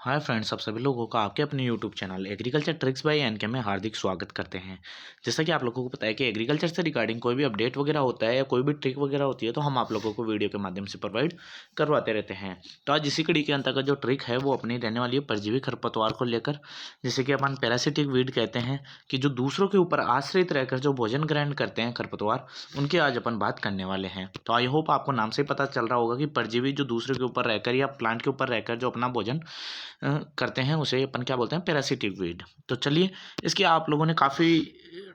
Hi friends, आप सभी लोगों का आपके अपने YouTube channel agriculture tricks by NK में हार्दिक स्वागत करते हैं। जैसा कि आप लोगों को पता है कि एग्रीकल्चर से रिगार्डिंग कोई भी अपडेट वगैरह होता है या कोई भी ट्रिक वगैरह होती है तो हम आप लोगों को वीडियो के माध्यम से प्रोवाइड करवाते रहते हैं। तो आज इसी कड़ी के अंतर्गत जो ट्रिक है वो अपनी रहने वाली है परजीवी खरपतवार को लेकर, जिसे कि अपन पैरासिटिक वीड कहते हैं, कि जो दूसरों के ऊपर आश्रित रहकर जो भोजन ग्रहण करते हैं खरपतवार, उनकी आज अपन बात करने वाले हैं। तो आई होप आपको नाम से ही पता चल रहा होगा कि परजीवी जो दूसरे के ऊपर रहकर या प्लांट के ऊपर रहकर जो अपना भोजन करते हैं उसे अपन क्या बोलते हैं, पैरासिटिक वीड। तो चलिए, इसकी आप लोगों ने काफ़ी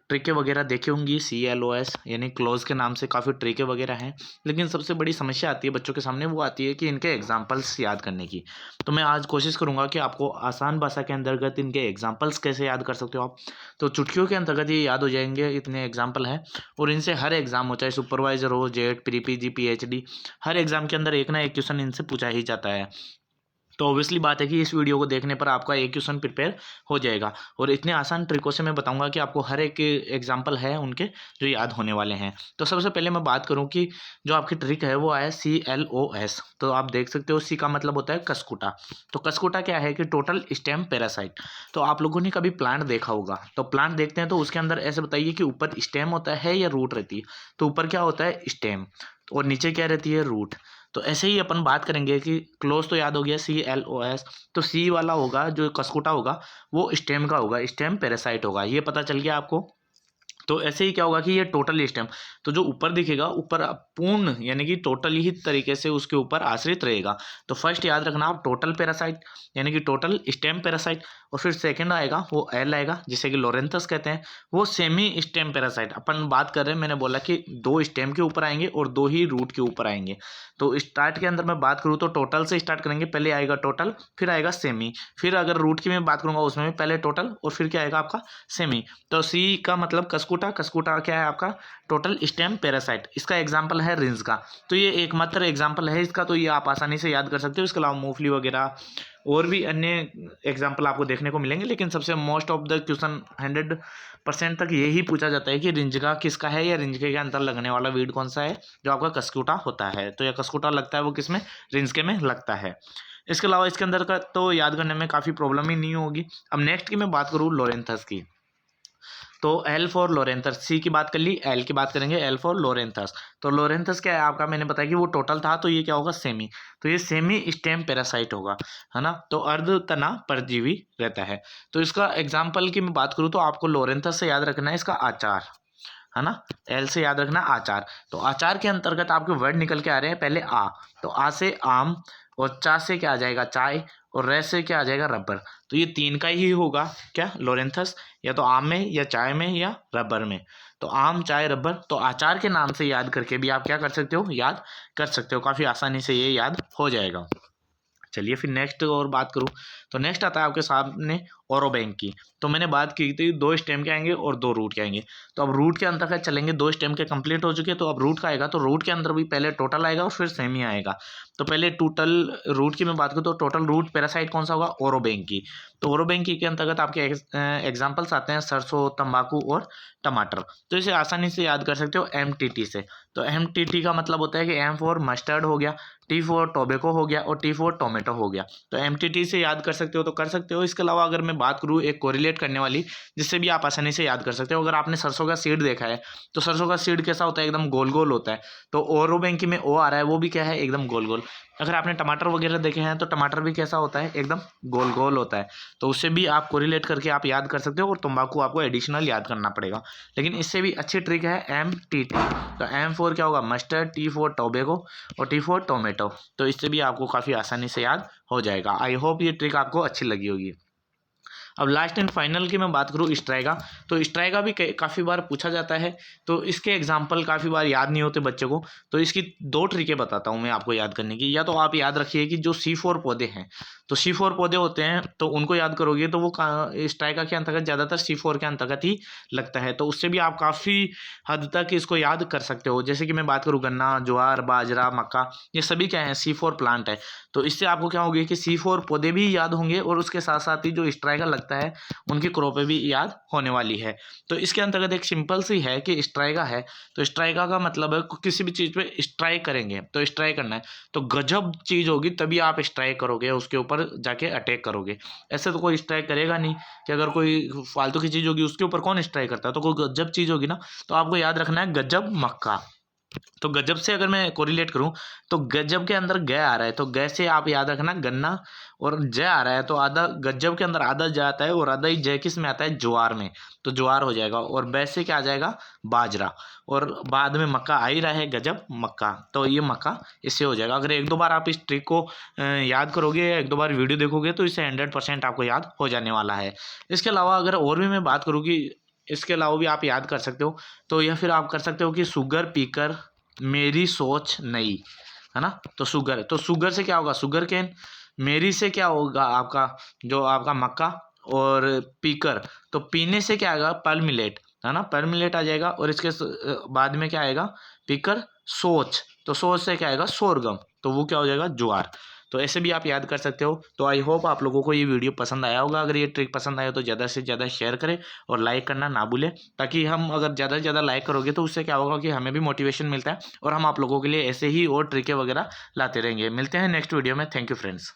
ट्रिकें वगैरह देखी होंगी, CLOS यानी क्लोज के नाम से काफ़ी ट्रिकें वगैरह हैं। लेकिन सबसे बड़ी समस्या आती है बच्चों के सामने, वो आती है कि इनके एग्जाम्पल्स याद करने की। तो मैं आज कोशिश करूंगा कि आपको आसान भाषा के अंतर्गत इनके एग्जाम्पल्स कैसे याद कर सकते हो आप। तो चुटकियों के अंतर्गत ये याद हो जाएंगे, इतने एग्जाम्पल हैं। और इनसे हर एग्जाम हो, चाहे सुपरवाइजर हो, जेट, प्री PG, PhD, हर एग्जाम के अंदर एक ना एक क्वेश्चन इनसे पूछा ही जाता है। तो ऑब्वियसली बात है कि इस वीडियो को देखने पर आपका एक क्वेश्चन प्रिपेयर हो जाएगा। और इतने आसान ट्रिकों से मैं बताऊंगा कि आपको हर एक एग्जाम्पल है उनके जो याद होने वाले हैं। तो सबसे पहले मैं बात करूं कि जो आपकी ट्रिक है वो है CLOS। तो आप देख सकते हो, सी का मतलब होता है कसकुटा। तो कसकुटा क्या है कि टोटल स्टेम पैरासाइट। तो आप लोगों ने कभी प्लांट देखा होगा, तो प्लांट देखते हैं तो उसके अंदर ऐसे बताइए कि ऊपर स्टेम होता है या रूट रहती है। तो ऊपर क्या होता है, स्टेम, और नीचे क्या रहती है, रूट। तो ऐसे ही अपन बात करेंगे कि क्लोज तो याद हो गया, CLOS। तो सी वाला होगा जो कसकुटा होगा वो स्टेम का होगा, स्टेम पैरासाइट होगा, ये पता चल गया आपको। तो ऐसे ही क्या होगा कि ये टोटल स्टेम, तो जो ऊपर दिखेगा ऊपर पूर्ण यानी कि टोटल ही तरीके से उसके ऊपर आश्रित रहेगा। तो फर्स्ट याद रखना आप, टोटल पैरासाइट यानी कि टोटल स्टेम पैरासाइट। और फिर सेकंड आएगा वो एल आएगा, जिसे कि लोरेंथस कहते हैं, वो सेमी स्टेम पैरासाइट। अपन बात कर रहे हैं, मैंने बोला कि दो स्टेम के ऊपर आएंगे और दो ही रूट के ऊपर आएंगे। तो स्टार्ट के अंदर मैं बात करूँ तो टोटल से स्टार्ट करेंगे, पहले आएगा टोटल, फिर आएगा सेमी, फिर अगर रूट की मैं बात करूंगा उसमें भी पहले टोटल और फिर क्या आएगा आपका सेमी। तो सी का मतलब कसकुटा, कसकुटा क्या है आपका, टोटल स्टेम पैरासाइट। इसका एग्जांपल है रिंज का। तो ये एकमात्र एग्जांपल है इसका, तो ये आप आसानी से याद कर सकते हो। इसके अलावा मूंगफली वगैरह और भी अन्य एग्जाम्पल आपको देखने को मिलेंगे, लेकिन सबसे मोस्ट ऑफ द क्वेश्चन 100% तक यही पूछा जाता है कि रिंजका किसका है या रिंजके के अंदर लगने वाला वीड कौन सा है जो आपका कसकुटा होता है। तो यह कसकुटा लगता है वो किसमें, रिंजके में लगता है। इसके अलावा इसके अंदर का तो याद करने में काफ़ी प्रॉब्लम ही नहीं होगी। अब नेक्स्ट की मैं बात करूँ लोरेंथस की, तो एल फॉर लोरेंथस, सी की बात कर ली, एल की बात करेंगे, एल फॉर लोरेंथस। तो लोरेंथस क्या है आपका, मैंने बताया कि वो टोटल था, तो ये क्या होगा, सेमी। तो ये सेमी स्टेम पैरासाइट होगा, है ना। तो अर्ध तना परजीवी रहता है। तो इसका एग्जाम्पल की मैं बात करूँ तो आपको लोरेंथस से याद रखना है इसका आचार, है ना। एल से याद रखना आचार। तो आचार के अंतर्गत आपके वर्ड निकल के आ रहे हैं, पहले आ, तो आ से आम, और चा से क्या आ जाएगा, चाय, और रे से क्या आ जाएगा, रबर। तो ये तीन का ही होगा क्या, लोरेंथस, या तो आम में या चाय में या रबर में। तो आम, चाय, रबर। तो आचार के नाम से याद करके भी आप क्या कर सकते हो, याद कर सकते हो, काफी आसानी से ये याद हो जाएगा। चलिए फिर नेक्स्ट और बात करूँ तो नेक्स्ट आता है आपके सामने ओरो बैंक की। तो मैंने बात की थी दो स्टेम के आएंगे और दो रूट के आएंगे। तो अब रूट के अंतर्गत चलेंगे, दो स्टेम के कंप्लीट हो चुके हैं, तो अब रूट का आएगा। तो रूट के अंदर भी पहले टोटल आएगा और फिर सेमी आएगा। तो पहले टोटल रूट की मैं बात करूँ तो टोटल रूट पैरासाइट कौन सा होगा, ओरो बैंक की। तो ओरो बैंक की के अंतर्गत आपके एग्जाम्पल्स आते हैं सरसों, तंबाकू और टमाटर। तो इसे आसानी से याद कर सकते हो MTT से। तो MTT का मतलब होता है कि M फॉर मस्टर्ड हो गया, T फॉर टोबैको हो गया, और T फॉर टोमेटो हो गया। तो MTT से याद कर सकते हो तो कर सकते हो। इसके अलावा अगर मैं बात करूँ एक कोरिलेट करने वाली, जिससे भी आप आसानी से याद कर सकते हो, अगर आपने सरसों का सीड देखा है तो सरसों का सीड कैसा होता है, एकदम गोल गोल होता है। तो ओरो बैंकी में ओ आ रहा है, वो भी क्या है, एकदम गोल गोल। अगर आपने टमाटर वगैरह देखे हैं तो टमाटर भी कैसा होता है, एकदम गोल गोल होता है। तो उससे भी आप कोरिलेट करके आप याद कर सकते हो। और तंबाकू आपको एडिशनल याद करना पड़ेगा, लेकिन इससे भी अच्छी ट्रिक है MTT। तो M फोर क्या होगा, मस्टर्ड, T फोर टोबैको, और T फोर टोमेटो। तो इससे भी आपको काफ़ी आसानी से याद हो जाएगा। आई होप ये ट्रिक आपको अच्छी लगी होगी। अब लास्ट एंड फाइनल की मैं बात करूँ स्ट्राइगा। तो स्ट्राइगा भी काफ़ी बार पूछा जाता है, तो इसके एग्जाम्पल काफ़ी बार याद नहीं होते बच्चों को। तो इसकी दो ट्रिकें बताता हूँ मैं आपको याद करने की। या तो आप याद रखिए कि जो C4 पौधे हैं, तो C4 पौधे होते हैं, तो उनको याद करोगे तो वो स्ट्राइगा के अंतर्गत ज़्यादातर C4 के अंतर्गत ही लगता है। तो उससे भी आप काफ़ी हद तक इसको याद कर सकते हो। जैसे कि मैं बात करूँ गन्ना, ज्वार, बाजरा, मक्का, ये सभी क्या है, C4 प्लांट है। तो इससे आपको क्या होगी कि C4 पौधे भी याद होंगे, और उसके साथ साथ ही जो स्ट्राइगा लगता है उनकी क्रॉपें भी याद होने वाली है। तो इसके अंतर्गत एक सिंपल सी है कि स्ट्राइगा है, तो स्ट्राइगा का मतलब है किसी भी चीज़ पे स्ट्राइक करेंगे, तो स्ट्राइक करना है, तो गजब चीज़ होगी तभी आप स्ट्राइक करोगे उसके ऊपर, पर जाके अटैक करोगे। ऐसे तो कोई स्ट्राइक करेगा नहीं कि अगर कोई फालतू की चीज़ होगी उसके ऊपर कौन स्ट्राइक करता है। तो कोई गजब चीज़ होगी ना तो आपको याद रखना है गजब मक्का। तो गजब से अगर मैं कोरिलेट करूं तो गजब के अंदर ग आ रहा है तो ग से आप याद रखना गन्ना, और ज आ रहा है तो आधा गजब के अंदर आधा ज आता है और आधा ही ज किस में आता है, ज्वार में, तो ज्वार हो जाएगा। और बै से क्या आ जाएगा, बाजरा, और बाद में मक्का आ ही रहा है गजब मक्का, तो ये मक्का इससे हो जाएगा। अगर एक दो बार आप इस ट्रिक को याद करोगे या एक दो बार वीडियो देखोगे तो इससे 100% आपको याद हो जाने वाला है। इसके अलावा अगर और भी मैं बात करूँ कि इसके अलावा भी आप याद कर सकते हो, तो या फिर आप कर सकते हो कि शुगर पीकर मेरी सोच नई, है ना। तो शुगर से क्या होगा, शुगर केन। मेरी से क्या होगा आपका, जो आपका मक्का। और पीकर, तो पीने से क्या आएगा, पल मिलेट, है ना, पल मिलेट आ जाएगा। और इसके बाद में क्या आएगा, पीकर सोच, तो सोच से क्या आएगा, सोरगम, तो वो क्या हो जाएगा, ज्वार। तो ऐसे भी आप याद कर सकते हो। तो आई होप आप लोगों को ये वीडियो पसंद आया होगा। अगर ये ट्रिक पसंद आया तो ज़्यादा से ज़्यादा शेयर करें और लाइक करना ना भूलें, ताकि हम अगर ज़्यादा से ज़्यादा लाइक करोगे तो उससे क्या होगा कि हमें भी मोटिवेशन मिलता है और हम आप लोगों के लिए ऐसे ही और ट्रिकें वगैरह लाते रहेंगे। मिलते हैं नेक्स्ट वीडियो में। Thank you friends.